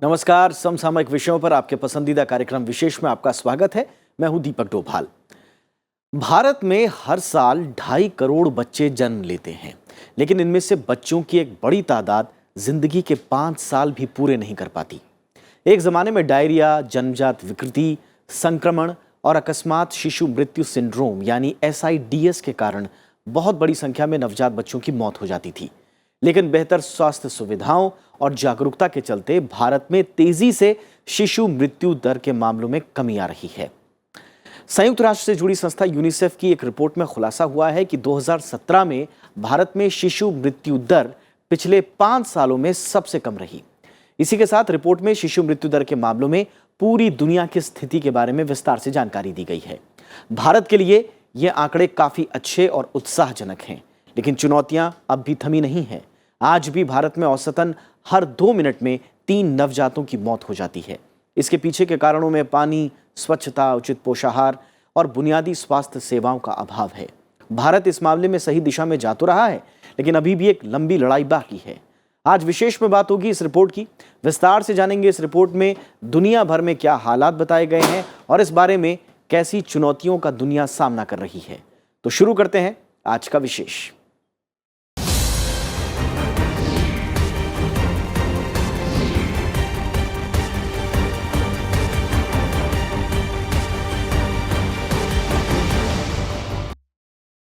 नमस्कार। समसामयिक विषयों पर आपके पसंदीदा कार्यक्रम विशेष में आपका स्वागत है। मैं हूं दीपक डोभाल। भारत में हर साल 2.5 करोड़ बच्चे जन्म लेते हैं, लेकिन इनमें से बच्चों की एक बड़ी तादाद जिंदगी के 5 साल भी पूरे नहीं कर पाती। एक जमाने में डायरिया, जन्मजात विकृति, संक्रमण और अकस्मात शिशु मृत्यु सिंड्रोम यानी SIDS के कारण बहुत बड़ी संख्या में नवजात बच्चों की मौत हो जाती थी। लेकिन बेहतर स्वास्थ्य सुविधाओं और जागरूकता के चलते भारत में तेजी से शिशु मृत्यु दर के मामलों में कमी आ रही है। संयुक्त राष्ट्र से जुड़ी संस्था यूनिसेफ की एक रिपोर्ट में खुलासा हुआ है कि 2017 में भारत में शिशु मृत्यु दर पिछले 5 सालों में सबसे कम रही। इसी के साथ रिपोर्ट में शिशु मृत्यु दर के मामलों में पूरी दुनिया की स्थिति के बारे में विस्तार से जानकारी दी गई है। भारत के लिए ये आंकड़े काफी अच्छे और उत्साहजनक हैं, लेकिन चुनौतियां अब भी थमी नहीं हैं। आज भी भारत में औसतन हर 2 मिनट में 3 नवजातों की मौत हो जाती है। इसके पीछे के कारणों में पानी, स्वच्छता, उचित पोषाहार और बुनियादी स्वास्थ्य सेवाओं का अभाव है। भारत इस मामले में सही दिशा में जा तो रहा है, लेकिन अभी भी एक लंबी लड़ाई बाकी है। आज विशेष में बात होगी इस रिपोर्ट की। विस्तार से जानेंगे इस रिपोर्ट में दुनिया भर में क्या हालात बताए गए हैं और इस बारे में कैसी चुनौतियों का दुनिया सामना कर रही है। तो शुरू करते हैं आज का विशेष।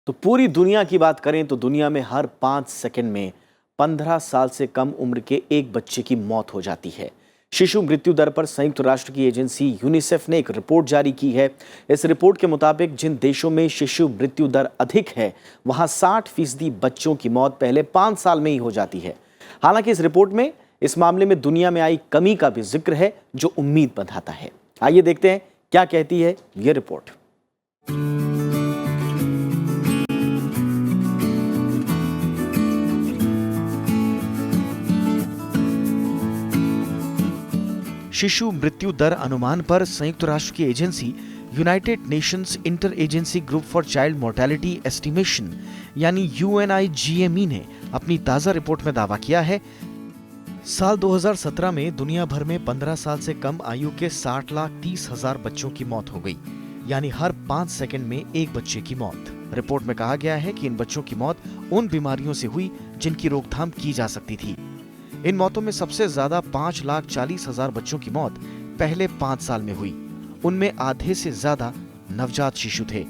तो पूरी दुनिया की बात करें तो दुनिया में हर 5 सेकंड में 15 साल से कम उम्र के एक बच्चे की मौत हो जाती है। शिशु मृत्यु दर पर संयुक्त राष्ट्र की एजेंसी यूनिसेफ ने एक रिपोर्ट जारी की है। इस रिपोर्ट के मुताबिक जिन देशों में शिशु मृत्यु दर अधिक है, वहां 60% बच्चों की मौत पहले 5 साल में ही हो जाती है। हालांकि इस रिपोर्ट में इस मामले में दुनिया में आई कमी का भी जिक्र है, जो उम्मीद बंधाता है। आइए देखते हैं क्या कहती है ये रिपोर्ट। शिशु मृत्यु दर अनुमान पर संयुक्त राष्ट्र की agency United Nations inter agency group for child mortality estimation यानी UNIGME ने अपनी ताजा रिपोर्ट में दावा किया है। साल 2017 में दुनिया भर में 15 साल से कम आयु के 60,30,000 बच्चों की मौत हो गई, यानी हर 5 सेकंड में एक बच्चे की मौत। रिपोर्ट में कहा गया है कि इन बच्चों की मौत उन बीमारियों से हुई जिनकी रोकथाम की जा सकती थी। इन मौतों में सबसे ज्यादा 5,40,000 बच्चों की मौत पहले 5 साल में हुई। उनमें आधे से ज्यादा नवजात शिशु थे।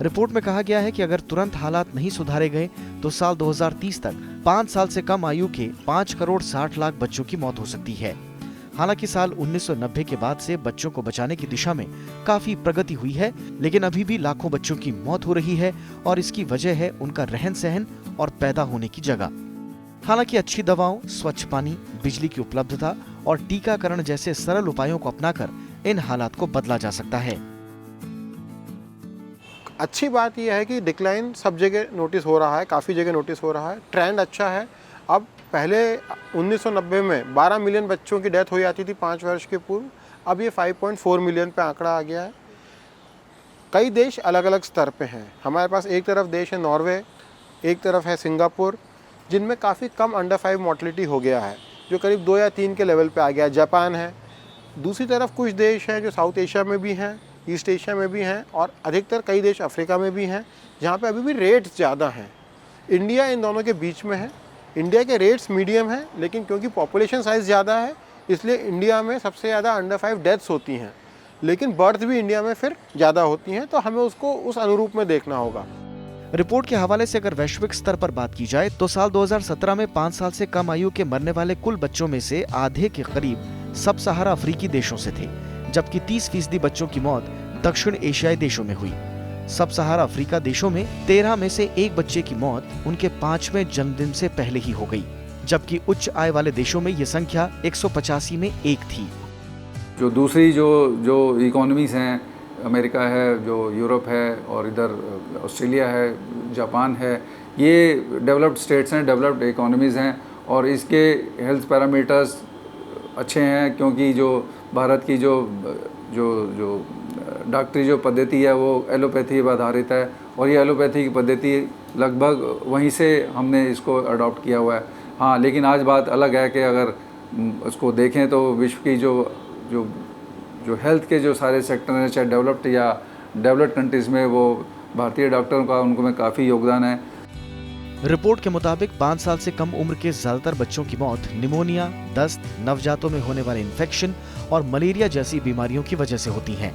रिपोर्ट में कहा गया है कि अगर तुरंत हालात नहीं सुधारे गए तो साल 2030 तक 5 साल से कम आयु के 5 करोड़ 60 लाख बच्चों की मौत हो सकती है। हालांकि साल 1990 के बाद से बच्चों को बचाने की दिशा में काफी प्रगति हुई है, लेकिन अभी भी लाखों बच्चों की मौत हो रही है और इसकी वजह है उनका रहन सहन और पैदा होने की जगह। हालांकि अच्छी दवाओं, स्वच्छ पानी, बिजली की उपलब्धता और टीकाकरण जैसे सरल उपायों को अपनाकर इन हालात को बदला जा सकता है। अच्छी बात यह है कि डिक्लाइन सब जगह नोटिस हो रहा है, काफ़ी जगह नोटिस हो रहा है। ट्रेंड अच्छा है। अब पहले 1990 में 12 मिलियन बच्चों की डेथ हो जाती थी 5 वर्ष के पूर्व, अब ये 5.4 मिलियन पे आंकड़ा आ गया है। कई देश अलग अलग स्तर पे हैं। हमारे पास एक तरफ देश है नॉर्वे, एक तरफ है सिंगापुर, जिनमें काफ़ी कम अंडर 5 मोर्टलिटी हो गया है, जो करीब 2 या 3 के लेवल पे आ गया है। जापान है। दूसरी तरफ कुछ देश हैं जो साउथ एशिया में भी हैं, ईस्ट एशिया में भी हैं और अधिकतर कई देश अफ्रीका में भी हैं, जहाँ पे अभी भी रेट्स ज़्यादा हैं। इंडिया इन दोनों के बीच में है। इंडिया के रेट्स मीडियम हैं, लेकिन क्योंकि पॉपुलेशन साइज़ ज़्यादा है इसलिए इंडिया में सबसे ज़्यादा अंडर 5 डेथ्स होती हैं, लेकिन बर्थ भी इंडिया में फिर ज़्यादा होती हैं, तो हमें उसको उस अनुरूप में देखना होगा। रिपोर्ट के हवाले से अगर वैश्विक स्तर पर बात की जाए तो साल 2017 में 5 साल से कम आयु के मरने वाले कुल बच्चों में से आधे के करीब सब सहारा अफ्रीकी देशों से थे, जबकि 30% बच्चों की मौत दक्षिण एशियाई देशों में हुई। सब सहारा अफ्रीका देशों में 13 में से एक बच्चे की मौत उनके 5वें जन्मदिन से पहले ही हो गई, जबकि उच्च आय वाले देशों में ये संख्या 185 में 1 थी। जो दूसरी जो इकोनॉमीज हैं, अमेरिका है, जो यूरोप है और इधर ऑस्ट्रेलिया है, जापान है, ये डेवलप्ड स्टेट्स हैं, डेवलप्ड इकोनॉमीज़ हैं और इसके हेल्थ पैरामीटर्स अच्छे हैं, क्योंकि जो भारत की जो डॉक्टरी जो पद्धति है वो एलोपैथी पर आधारित है और ये एलोपैथी की पद्धति लगभग वहीं से हमने इसको अडॉप्ट किया हुआ है। हाँ, लेकिन आज बात अलग है कि अगर उसको देखें तो विश्व की जो जो जो हेल्थ के जो सारे सेक्टर हैं, चाहे डेवलप्ड या डेवलप्ड कंट्रीज़ में, वो भारतीय डॉक्टरों का उनको में काफ़ी योगदान है। रिपोर्ट के मुताबिक 5 साल से कम उम्र के ज्यादातर बच्चों की मौत निमोनिया, दस्त, नवजातों में होने वाले इन्फेक्शन और मलेरिया जैसी बीमारियों की वजह से होती हैं।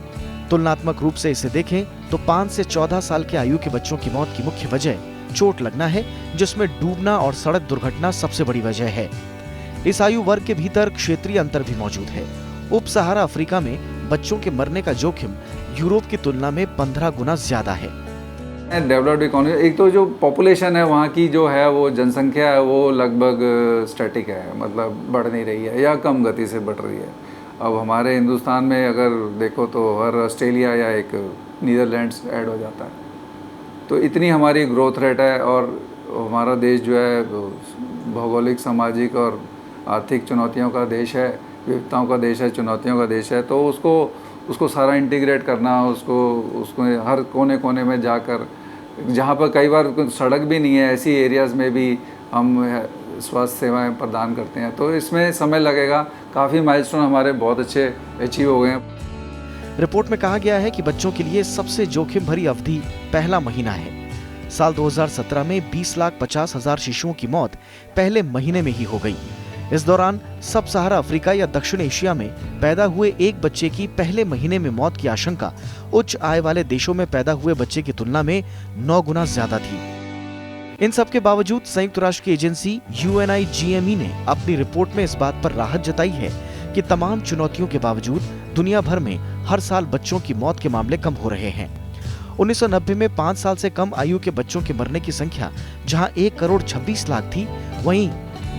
तुलनात्मक रूप से इसे देखें तो 5 से 14 साल के आयु के बच्चों की मौत की मुख्य वजह चोट लगना है, जिसमें डूबना और सड़क दुर्घटना सबसे बड़ी वजह है। इस आयु वर्ग के भीतर क्षेत्रीय अंतर भी मौजूद है। उप सहारा अफ्रीका में बच्चों के मरने का जोखिम यूरोप की तुलना में 15 गुना ज्यादा है। डेवलप्ड इकोनॉमी, एक तो जो पॉपुलेशन है वहाँ की जो है वो जनसंख्या है वो लगभग स्टैटिक है, मतलब बढ़ नहीं रही है या कम गति से बढ़ रही है। अब हमारे हिंदुस्तान में अगर देखो तो हर ऑस्ट्रेलिया या एक नीदरलैंड्स ऐड हो जाता है, तो इतनी हमारी ग्रोथ रेट है। और हमारा देश जो है भौगोलिक, सामाजिक और आर्थिक चुनौतियों का देश है, विविधताओं का देश है, चुनौतियों का देश है। तो उसको सारा इंटीग्रेट करना, उसको हर कोने कोने में जाकर, जहाँ पर कई बार सड़क भी नहीं है, ऐसी एरियाज़ में भी हम स्वास्थ्य सेवाएं प्रदान करते हैं। तो इसमें समय लगेगा, काफ़ी माइलस्टोन हमारे बहुत अच्छे अचीव हो गए हैं। रिपोर्ट में कहा गया है कि बच्चों के लिए सबसे जोखिम भरी अवधि पहला महीना है। साल 2017 में 20,50,000 शिशुओं की मौत पहले महीने में ही हो गई। इस दौरान सब सहारा अफ्रीका या दक्षिण एशिया में पैदा हुए एक बच्चे की पहले महीने में मौत की आशंका उच्च आय वाले देशों में पैदा हुए बच्चे की तुलना में 9 गुना ज्यादा थी। इन सब के बावजूद संयुक्त राष्ट्र की एजेंसी UNIGME ने अपनी रिपोर्ट में इस बात पर राहत जताई है कि तमाम चुनौतियों के बावजूद दुनिया भर में हर साल बच्चों की मौत के मामले कम हो रहे हैं। 1990 में 5 साल से कम आयु के बच्चों के मरने की संख्या जहां 1,26,00,000 थी, वहीं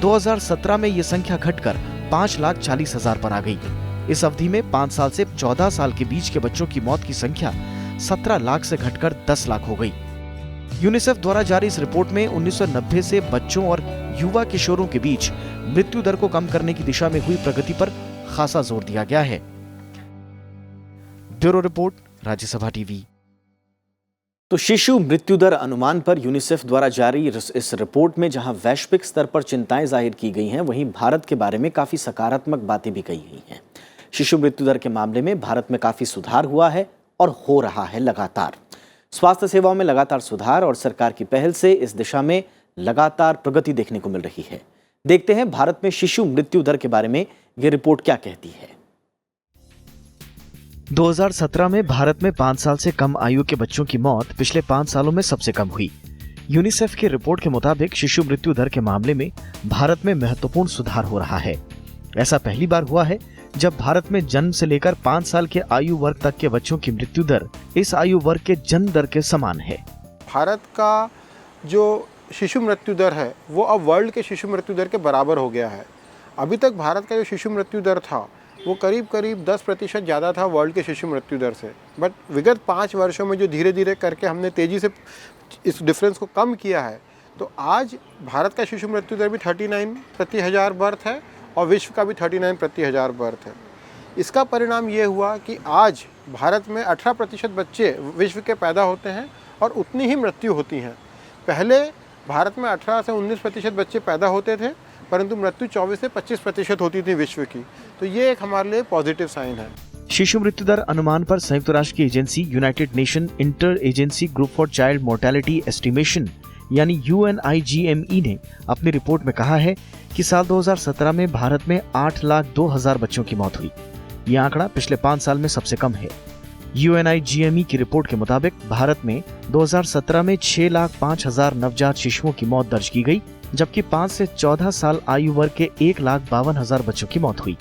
2017 में ये संख्या घटकर 5,40,000 पर आ गई। इस अवधि में 5 साल से 14 साल के बीच के बच्चों की मौत की संख्या 17 लाख से घटकर 10 लाख हो गई। यूनिसेफ द्वारा जारी इस रिपोर्ट में 1990 से बच्चों और युवा किशोरों के बीच मृत्यु दर को कम करने की दिशा में हुई प्रगति पर खासा जोर दिया गया है। Bureau report, Rajya Sabha TV. तो शिशु मृत्यु दर अनुमान पर यूनिसेफ द्वारा जारी इस रिपोर्ट में जहां वैश्विक स्तर पर चिंताएं जाहिर की गई हैं, वहीं भारत के बारे में काफी सकारात्मक बातें भी कही गई हैं। शिशु मृत्यु दर के मामले में भारत में काफी सुधार हुआ है और हो रहा है लगातार। स्वास्थ्य सेवाओं में लगातार सुधार और सरकार की पहल से इस दिशा में लगातार प्रगति देखने को मिल रही है। देखते हैं भारत में शिशु मृत्यु दर के बारे में यह रिपोर्ट क्या कहती है। 2017 में भारत में 5 साल से कम आयु के बच्चों की मौत पिछले 5 सालों में सबसे कम हुई। यूनिसेफ की रिपोर्ट के मुताबिक शिशु मृत्यु दर के मामले में भारत में महत्वपूर्ण सुधार हो रहा है। ऐसा पहली बार हुआ है जब भारत में जन्म से लेकर 5 साल के आयु वर्ग तक के बच्चों की मृत्यु दर इस आयु वर्ग के जन्म दर के समान है। भारत का जो शिशु मृत्यु दर है वो अब वर्ल्ड के शिशु मृत्यु दर के बराबर हो गया है। अभी तक भारत का जो शिशु मृत्यु दर था वो करीब 10% ज़्यादा था वर्ल्ड के शिशु मृत्यु दर से। बट विगत 5 वर्षों में जो धीरे धीरे करके हमने तेज़ी से इस डिफरेंस को कम किया है, तो आज भारत का शिशु मृत्यु दर भी 39 प्रति हज़ार बर्थ है और विश्व का भी 39 प्रति हज़ार बर्थ है। इसका परिणाम ये हुआ कि आज भारत में 18% बच्चे विश्व के पैदा होते हैं और उतनी ही मृत्यु होती हैं। पहले भारत में 18 से 19% बच्चे पैदा होते थे, परंतु मृत्यु 24 से 25% होती थी विश्व की। तो ये एक हमारे लिए पॉजिटिव साइन है। शिशु मृत्यु दर अनुमान पर संयुक्त राष्ट्र की agency United nation inter agency group for child mortality estimation यानी UNIGME ने अपनी रिपोर्ट में कहा है कि साल 2017 में भारत में 8,02,000 बच्चों की मौत हुई। यह आंकड़ा पिछले 5 साल में सबसे कम है। UNIGME की रिपोर्ट के मुताबिक भारत में 2017 में 6,05,000 नवजात शिशुओं की मौत दर्ज की गई, जबकि 5 से 14 साल आयु वर्ग के 1,52,000 बच्चों की मौत हुई।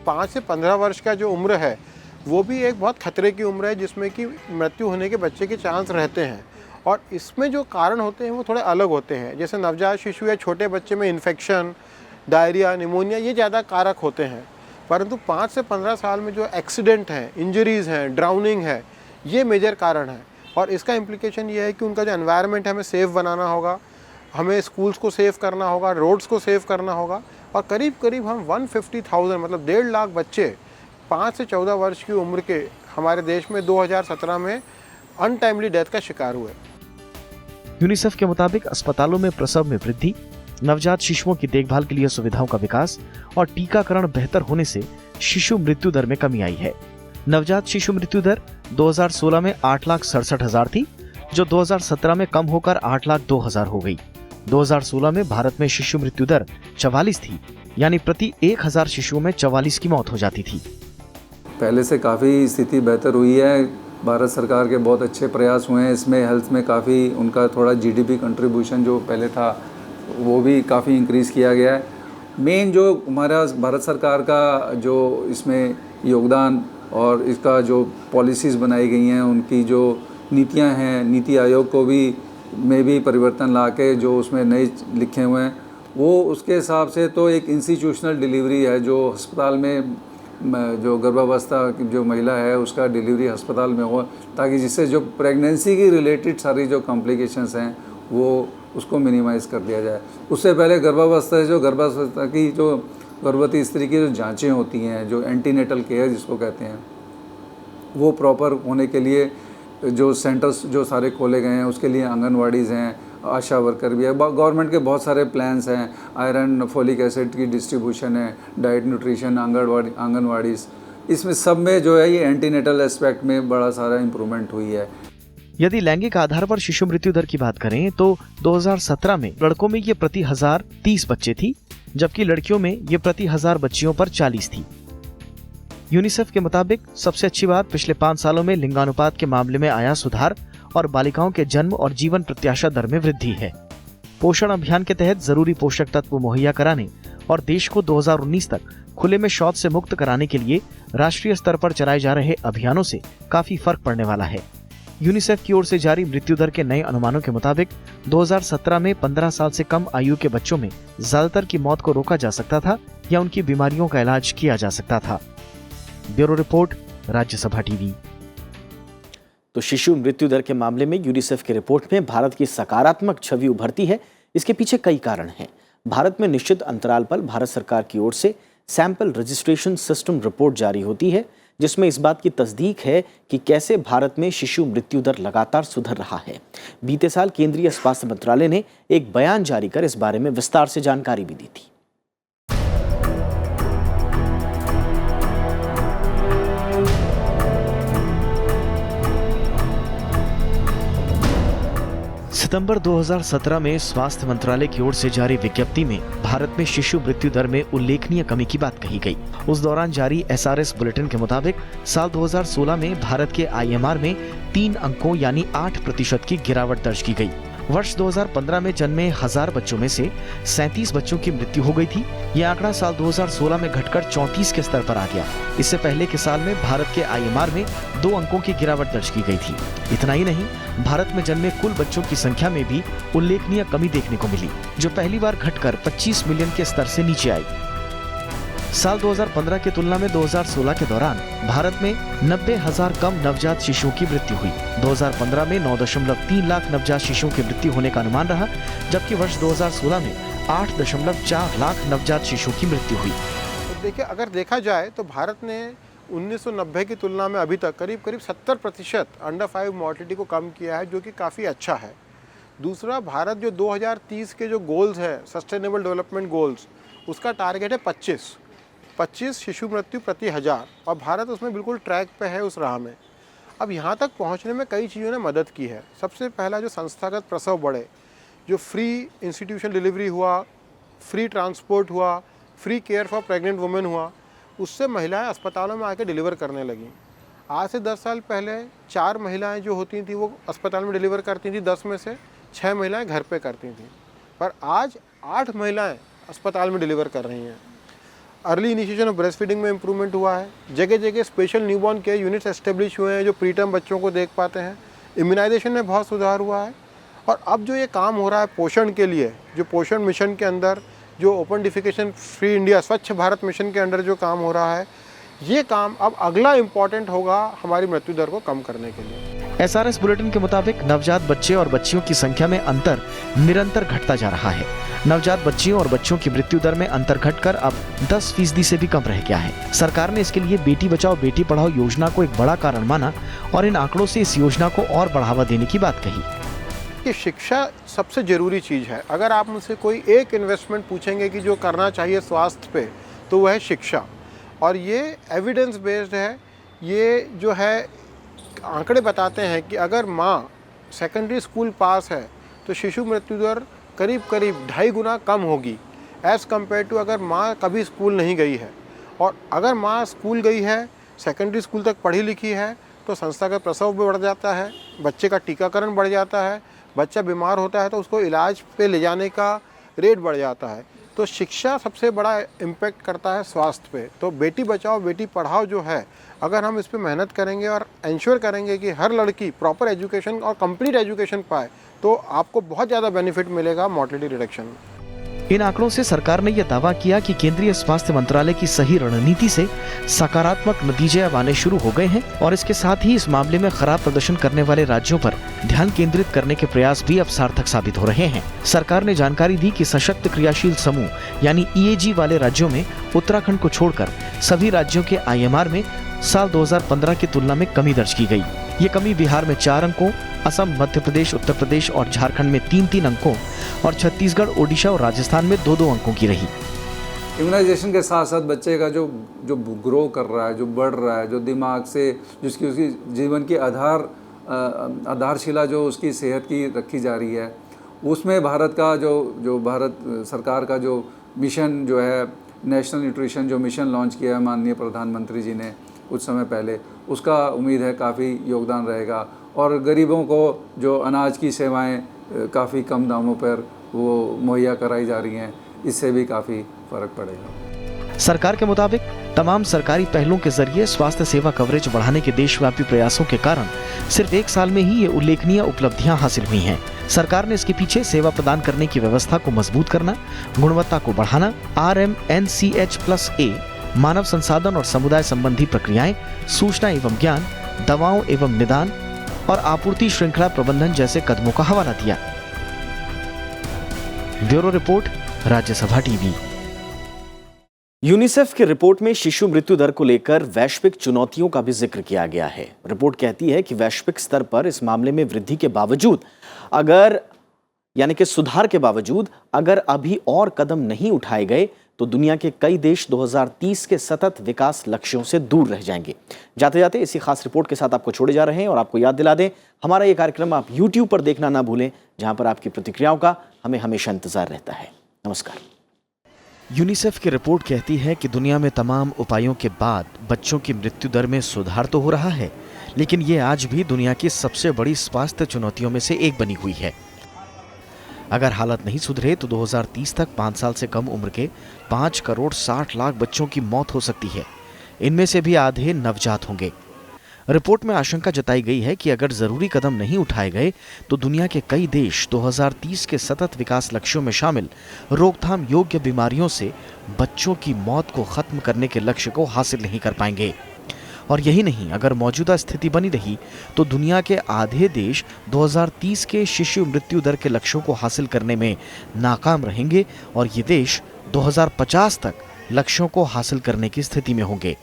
5 से 15 वर्ष का जो उम्र है वो भी एक बहुत खतरे की उम्र है, जिसमें कि मृत्यु होने के बच्चे के चांस रहते हैं। और इसमें जो कारण होते हैं वो थोड़े अलग होते हैं। जैसे नवजात शिशु या छोटे बच्चे में इन्फेक्शन, डायरिया, निमोनिया ये ज़्यादा कारक होते हैं। परंतु 5 से 15 साल में जो एक्सीडेंट हैं, इंजरीज़ हैं, ड्राउनिंग है, ये मेजर कारण है। और इसका इम्प्लीकेशन ये है कि उनका जो एनवायरनमेंट हमें सेफ़ बनाना होगा, हमें स्कूल्स को सेव करना होगा, रोड्स को सेव करना होगा। और करीब करीब हम 150,000 मतलब 1.5 लाख बच्चे 5 से 14 वर्ष की उम्र के हमारे देश में 2017 में अनटाइमली डेथ का शिकार हुए। यूनिसेफ के मुताबिक अस्पतालों में प्रसव में वृद्धि, नवजात शिशुओं की देखभाल के लिए सुविधाओं का विकास और टीकाकरण बेहतर होने से शिशु मृत्यु दर में कमी आई है। नवजात शिशु मृत्यु दर 2016 में 8,67,000 थी, जो 2017 में कम होकर 8,02,000 हो गई। 2016 में भारत में शिशु मृत्यु दर 44 थी, यानी प्रति 1,000 शिशुओं में 44 की मौत हो जाती थी। पहले से काफ़ी स्थिति बेहतर हुई है। भारत सरकार के बहुत अच्छे प्रयास हुए हैं इसमें। हेल्थ में काफ़ी उनका थोड़ा जीडीपी कंट्रीब्यूशन जो पहले था वो भी काफ़ी इंक्रीज़ किया गया है। मेन जो हमारा भारत सरकार का जो इसमें योगदान और इसका जो पॉलिसीज़ बनाई गई हैं, उनकी जो नीतियां हैं, नीति आयोग को भी में भी परिवर्तन ला के जो उसमें नए लिखे हुए हैं, वो उसके हिसाब से तो एक इंस्टीट्यूशनल डिलीवरी है, जो अस्पताल में जो गर्भावस्था की जो महिला है उसका डिलीवरी अस्पताल में हो, ताकि जिससे जो प्रेगनेंसी की रिलेटेड सारी जो कॉम्प्लिकेशंस हैं वो उसको मिनिमाइज़ कर दिया जाए। उससे पहले गर्भावस्था की जो गर्भवती स्त्री की जो जांचें होती हैं, जो एंटीनेटल केयर जिसको कहते हैं, वो प्रॉपर होने के लिए जो सेंटर्स जो सारे खोले गए हैं, उसके लिए आंगनवाड़ीज़ हैं, आशा वर्कर भी है। गवर्नमेंट के बहुत सारे प्लान्स हैं, आयरन फोलिक एसिड की डिस्ट्रीब्यूशन है, डाइट न्यूट्रिशन, आंगनवाड़ीज़, इसमें सब में जो है ये एंटीनेटल एस्पेक्ट में बड़ा सारा इम्प्रूवमेंट हुई है। यदि लैंगिक आधार पर शिशु मृत्यु दर की बात करें तो 2017 में लड़कों में ये प्रति 1000 30 बच्चे थी, जबकि लड़कियों में ये प्रति 1000 बच्चियों पर 40 थी। यूनिसेफ के मुताबिक सबसे अच्छी बात पिछले 5 सालों में लिंगानुपात के मामले में आया सुधार और बालिकाओं के जन्म और जीवन प्रत्याशा दर में वृद्धि है। पोषण अभियान के तहत जरूरी पोषक तत्व मुहैया कराने और देश को 2019 तक खुले में शौच से मुक्त कराने के लिए राष्ट्रीय स्तर पर चलाए जा रहे अभियानों से काफी फर्क पड़ने वाला है। यूनिसेफ की ओर से जारी मृत्यु दर के नए अनुमानों के मुताबिक 2017 में 15 साल से कम आयु के बच्चों में ज्यादातर की मौत को रोका जा सकता था या उनकी बीमारियों का इलाज किया जा सकता था। Bureau report, Rajya Sabha TV. तो शिशु मृत्यु दर के मामले में यूनिसेफ की रिपोर्ट में भारत की सकारात्मक छवि उभरती है। इसके पीछे कई कारण हैं। भारत में निश्चित अंतराल पर भारत सरकार की ओर से सैंपल रजिस्ट्रेशन सिस्टम रिपोर्ट जारी होती है, जिसमें इस बात की तस्दीक है कि कैसे भारत में शिशु मृत्यु दर लगातार सुधर रहा है। बीते साल केंद्रीय स्वास्थ्य मंत्रालय ने एक बयान जारी कर इस बारे में विस्तार से जानकारी भी दी थी। सितंबर 2017 में स्वास्थ्य मंत्रालय की ओर से जारी विज्ञप्ति में भारत में शिशु मृत्यु दर में उल्लेखनीय कमी की बात कही गई। उस दौरान जारी एसआरएस बुलेटिन के मुताबिक साल 2016 में भारत के आईएमआर में 3 अंकों यानी 8% की गिरावट दर्ज की गई। वर्ष 2015 में जन्मे 1000 बच्चों में से 37 बच्चों की मृत्यु हो गई थी। यह आंकड़ा साल 2016 में घटकर 34 के स्तर पर आ गया। इससे पहले के साल में भारत के आईएमआर में 2 अंकों की गिरावट दर्ज की गई थी। इतना ही नहीं, भारत में जन्मे कुल बच्चों की संख्या में भी उल्लेखनीय कमी देखने को मिली, जो पहली बार घटकर 25 मिलियन के स्तर से नीचे आई। साल 2015 की तुलना में 2016 के दौरान भारत में 90,000 कम नवजात शिशुओं की मृत्यु हुई। 2015 में 9.3 लाख नवजात शिशुओं की मृत्यु होने का अनुमान रहा, जबकि वर्ष 2016 में 8.4 लाख नवजात शिशुओं की मृत्यु हुई। तो देखिए, अगर देखा जाए तो भारत ने 1990 की तुलना में अभी तक करीब 70% अंडर 5 मॉर्टिलिटी को कम किया है, जो कि काफ़ी अच्छा है। दूसरा, भारत जो 2030 के जो गोल्स है, सस्टेनेबल डेवलपमेंट गोल्स, उसका टारगेट है 25 शिशु मृत्यु प्रति 1000, और भारत उसमें बिल्कुल ट्रैक पे है उस राह में। अब यहाँ तक पहुँचने में कई चीज़ों ने मदद की है। सबसे पहला, जो संस्थागत प्रसव बढ़े, जो फ्री इंस्टीट्यूशन डिलीवरी हुआ, फ्री ट्रांसपोर्ट हुआ, free care for pregnant women हुआ, उससे महिलाएं अस्पतालों में आके डिलीवर करने लगीं। आज से 10 साल पहले 4 महिलाएं जो होती थी वो अस्पताल में डिलीवर करती थी, 10 में से 6 महिलाएं घर पे करती थी, पर आज 8 महिलाएं अस्पताल में डिलीवर कर रही हैं। Early initiation of breast feeding में इम्प्रूवमेंट हुआ है। जगह जगह special newborn care units establish हुए हैं जो प्रीटर्म बच्चों को देख पाते हैं। इम्यूनाइजेशन में बहुत सुधार हुआ है। और अब जो ये काम हो रहा है पोषण के लिए, जो पोषण मिशन के अंदर, जो ओपन डिफिकेशन फ्री इंडिया स्वच्छ भारत मिशन के अंडर जो काम हो रहा है, ये काम अब अगला इम्पॉर्टेंट होगा हमारी मृत्यु दर को कम करने के लिए। एसआरएस बुलेटिन के मुताबिक नवजात बच्चे और बच्चियों की संख्या में अंतर निरंतर घटता जा रहा है। नवजात बच्चियों और बच्चों की मृत्यु दर में अंतर घटकर अब 10% से भी कम रह गया है। सरकार ने इसके लिए बेटी बचाओ बेटी पढ़ाओ योजना को एक बड़ा कारण माना और इन आंकड़ों से इस योजना को और बढ़ावा देने की बात कही। कि शिक्षा सबसे ज़रूरी चीज़ है। अगर आप मुझसे कोई एक इन्वेस्टमेंट पूछेंगे कि जो करना चाहिए स्वास्थ्य पे, तो वह है शिक्षा। और ये एविडेंस बेस्ड है। ये जो है आंकड़े बताते हैं कि अगर माँ सेकेंडरी स्कूल पास है तो शिशु मृत्यु दर करीब करीब 2.5 गुना कम होगी एज़ कम्पेयर टू अगर माँ कभी स्कूल नहीं गई है। और अगर माँ स्कूल गई है, सेकेंडरी स्कूल तक पढ़ी लिखी है, तो संस्थागत प्रसव भी बढ़ जाता है, बच्चे का टीकाकरण बढ़ जाता है, बच्चा बीमार होता है तो उसको इलाज पे ले जाने का रेट बढ़ जाता है। तो शिक्षा सबसे बड़ा इम्पेक्ट करता है स्वास्थ्य पे। तो बेटी बचाओ बेटी पढ़ाओ जो है, अगर हम इस पे मेहनत करेंगे और इंश्योर करेंगे कि हर लड़की प्रॉपर एजुकेशन और कंप्लीट एजुकेशन पाए, तो आपको बहुत ज़्यादा बेनिफिट मिलेगा मॉर्टेलिटी रिडक्शन में। इन आंकड़ों से सरकार ने यह दावा किया कि केंद्रीय स्वास्थ्य मंत्रालय की सही रणनीति से सकारात्मक नतीजे अब आने शुरू हो गए हैं और इसके साथ ही इस मामले में खराब प्रदर्शन करने वाले राज्यों पर ध्यान केंद्रित करने के प्रयास भी अब सार्थक साबित हो रहे हैं। सरकार ने जानकारी दी कि सशक्त क्रियाशील समूह यानी EAG वाले राज्यों में उत्तराखंड को छोड़कर सभी राज्यों के IMR में साल 2015 की तुलना में कमी दर्ज की गई। ये कमी बिहार में 4 अंकों, असम, मध्य प्रदेश, उत्तर प्रदेश और झारखंड में 3-3 अंकों और छत्तीसगढ़, ओडिशा और राजस्थान में 2-2 अंकों की रही। इम्यूनाइजेशन के साथ साथ बच्चे का जो ग्रो कर रहा है, जो बढ़ रहा है, जो दिमाग से जिसकी उसकी जीवन की आधारशिला जो उसकी सेहत की रखी जा रही है, उसमें भारत का जो भारत सरकार का जो मिशन जो है नेशनल न्यूट्रिशन जो मिशन लॉन्च किया है माननीय प्रधानमंत्री जी ने कुछ समय पहले, उसका उम्मीद है काफ़ी योगदान रहेगा। और गरीबों को जो अनाज की सेवाएं काफ़ी कम दामों पर वो मुहैया कराई जा रही हैं, इससे भी काफ़ी फ़र्क पड़ेगा। सरकार के मुताबिक तमाम सरकारी पहलों के जरिए स्वास्थ्य सेवा कवरेज बढ़ाने के देशव्यापी प्रयासों के कारण सिर्फ 1 साल में ही ये उल्लेखनीय उपलब्धियां हासिल हुई हैं। सरकार ने इसके पीछे सेवा प्रदान करने की व्यवस्था को मजबूत करना, गुणवत्ता को बढ़ाना, RMNCH+A, मानव संसाधन और समुदाय संबंधी प्रक्रियाएं, सूचना एवं ज्ञान, दवाओं एवं निदान और आपूर्ति श्रृंखला प्रबंधन जैसे कदमों का हवाला दिया। Bureau report, Rajya Sabha TV. UNICEF की रिपोर्ट में शिशु मृत्यु दर को लेकर वैश्विक चुनौतियों का भी जिक्र किया गया है। रिपोर्ट कहती है कि वैश्विक स्तर पर इस मामले में वृद्धि के बावजूद सुधार के बावजूद अगर अभी और कदम नहीं उठाए गए तो दुनिया के कई देश 2030 के सतत विकास लक्ष्यों से दूर रह जाएंगे। जाते जाते इसी खास रिपोर्ट के साथ आपको छोड़े जा रहे हैं और आपको याद दिला दें, हमारा ये कार्यक्रम आप YouTube पर देखना ना भूलें, जहां पर आपकी प्रतिक्रियाओं का हमें हमेशा इंतजार रहता है। नमस्कार। यूनिसेफ की रिपोर्ट कहती है कि दुनिया में तमाम उपायों के बाद बच्चों की मृत्यु दर में सुधार तो हो रहा है, लेकिन ये आज भी दुनिया की सबसे बड़ी स्वास्थ्य चुनौतियों में से एक बनी हुई है। अगर हालत नहीं सुधरे तो 2030 तक 5 साल से कम उम्र के 5 करोड़ 60 लाख बच्चों की मौत हो सकती है। इनमें से भी आधे नवजात होंगे। रिपोर्ट में आशंका जताई गई है कि अगर जरूरी कदम नहीं उठाए गए तो दुनिया के कई देश 2030 के सतत विकास लक्ष्यों में शामिल रोकथाम योग्य बीमारियों से बच्चों की मौत को खत्म करने के लक्ष्य को हासिल नहीं कर पाएंगे। और यही नहीं, अगर मौजूदा स्थिति बनी रही तो दुनिया के आधे देश 2030 के शिशु मृत्यु दर के लक्ष्यों को हासिल करने में नाकाम रहेंगे और ये देश 2050 तक लक्ष्यों को हासिल करने की स्थिति में होंगे।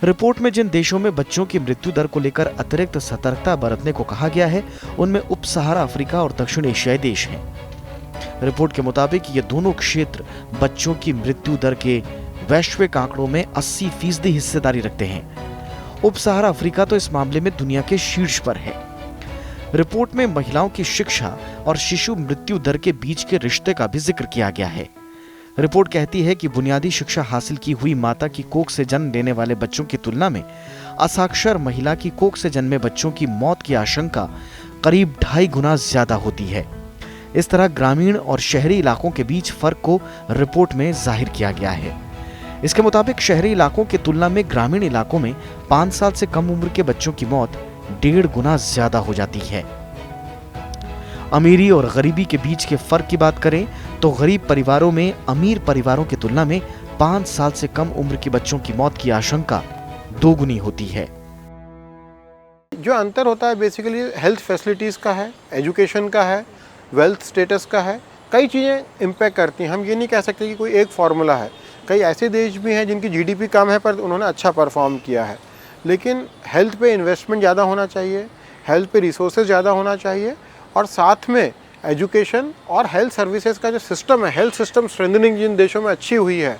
रिपोर्ट में जिन देशों में बच्चों की मृत्यु दर को लेकर अतिरिक्त सतर्कता बरतने को कहा गया है, उनमें उप सहारा अफ्रीका और दक्षिण एशियाई देश हैं। रिपोर्ट के मुताबिक ये दोनों क्षेत्र बच्चों की मृत्यु दर के वैश्विक आंकड़ों में 80% हिस्सेदारी रखते हैं। उप सहारा अफ्रीका तो इस मामले में दुनिया के शीर्ष पर है। रिपोर्ट में महिलाओं की शिक्षा और शिशु मृत्यु दर के बीच के रिश्ते का भी जिक्र किया गया है। रिपोर्ट कहती है कि बुनियादी शिक्षा हासिल की हुई माता की कोख से जन्म लेने वाले बच्चों की तुलना में असाक्षर महिला की कोख से जन्मे बच्चों की मौत की आशंका करीब 2.5 गुना ज्यादा होती है। इस तरह ग्रामीण और शहरी इलाकों के बीच फर्क को रिपोर्ट में जाहिर किया गया है। इसके मुताबिक शहरी इलाकों की तुलना में ग्रामीण इलाकों में 5 साल से कम उम्र के बच्चों की मौत 1.5 गुना ज्यादा हो जाती है। अमीरी और गरीबी के बीच के फर्क की बात करें तो गरीब परिवारों में अमीर परिवारों की तुलना में 5 साल से कम उम्र के बच्चों की मौत की आशंका 2 गुनी होती है। जो अंतर होता है बेसिकली हेल्थ फैसिलिटीज़ का है, एजुकेशन का है, वेल्थ स्टेटस का है। कई चीज़ें इम्पैक्ट करती हैं। हम ये नहीं कह सकते कि कोई एक फार्मूला है। कई ऐसे देश भी हैं जिनकी GDP कम है पर उन्होंने अच्छा परफॉर्म किया है। लेकिन हेल्थ पे इन्वेस्टमेंट ज़्यादा होना चाहिए, हेल्थ पे रिसोर्सेज ज़्यादा होना चाहिए, और साथ में एजुकेशन और हेल्थ सर्विसेज का जो सिस्टम है, हेल्थ सिस्टम स्ट्रेंथनिंग जिन देशों में अच्छी हुई है,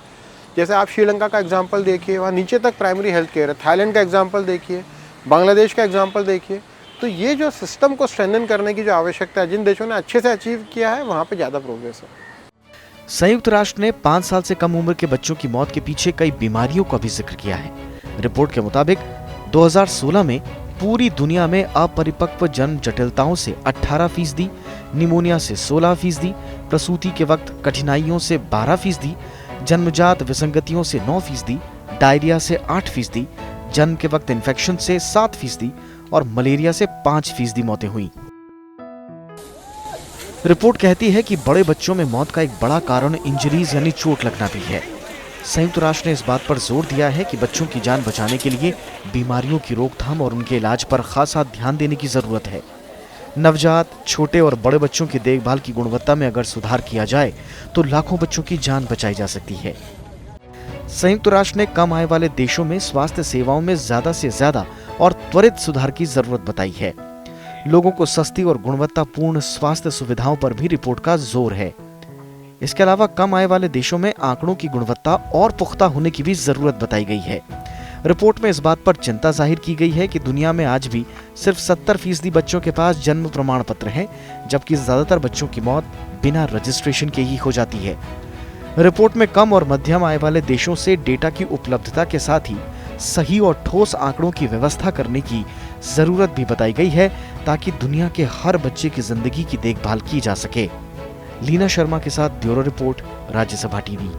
जैसे आप श्रीलंका का एग्जांपल देखिए, वहाँ नीचे तक प्राइमरी हेल्थ केयर है, थाईलैंड का एग्जांपल देखिए, बांग्लादेश का एग्जांपल देखिए, तो ये जो सिस्टम को स्ट्रेंथन करने की जो आवश्यकता है, जिन देशों ने अच्छे से अचीव किया है, वहाँ पे ज़्यादा प्रोग्रेस है। संयुक्त राष्ट्र ने 5 साल से कम उम्र के बच्चों की मौत के पीछे कई बीमारियों का भी जिक्र किया है। रिपोर्ट के मुताबिक 2016 में पूरी दुनिया में अपरिपक्व जन्म जटिलताओं से 18%, निमोनिया से 16%, प्रसूति के वक्त कठिनाइयों से 12%, जन्मजात विसंगतियों से 9%, डायरिया से 8%, जन्म के वक्त इन्फेक्शन से 7% और मलेरिया से 5% मौतें हुई। रिपोर्ट कहती है कि बड़े बच्चों में मौत का एक बड़ा कारण इंजरीज यानी चोट लगना भी है। संयुक्त राष्ट्र ने इस बात पर जोर दिया है कि बच्चों की जान बचाने के लिए बीमारियों की रोकथाम और उनके इलाज पर खासा ध्यान देने की जरूरत है। नवजात, छोटे और बड़े बच्चों की देखभाल की गुणवत्ता में अगर सुधार किया जाए तो लाखों बच्चों की जान बचाई जा सकती है। संयुक्त राष्ट्र ने कम आय वाले देशों में स्वास्थ्य सेवाओं में ज्यादा से ज्यादा और त्वरित सुधार की जरूरत बताई है। लोगों को सस्ती और गुणवत्तापूर्ण स्वास्थ्य सुविधाओं पर भी रिपोर्ट का जोर है। इसके अलावा कम आय वाले देशों में आंकड़ों की गुणवत्ता और पुख्ता होने की भी जरूरत बताई गई है। रिपोर्ट में इस बात पर चिंता जाहिर की गई है कि दुनिया में आज भी सिर्फ 70% बच्चों के पास जन्म प्रमाण पत्र है, जबकि ज्यादातर बच्चों की मौत बिना रजिस्ट्रेशन के ही हो जाती है। रिपोर्ट में कम और मध्यम आय वाले देशों से डेटा की उपलब्धता के साथ ही सही और ठोस आंकड़ों की व्यवस्था करने की जरूरत भी बताई गई है, ताकि दुनिया के हर बच्चे की जिंदगी की देखभाल की जा सके। लीना शर्मा के साथ ब्यूरो रिपोर्ट, राज्यसभा टीवी।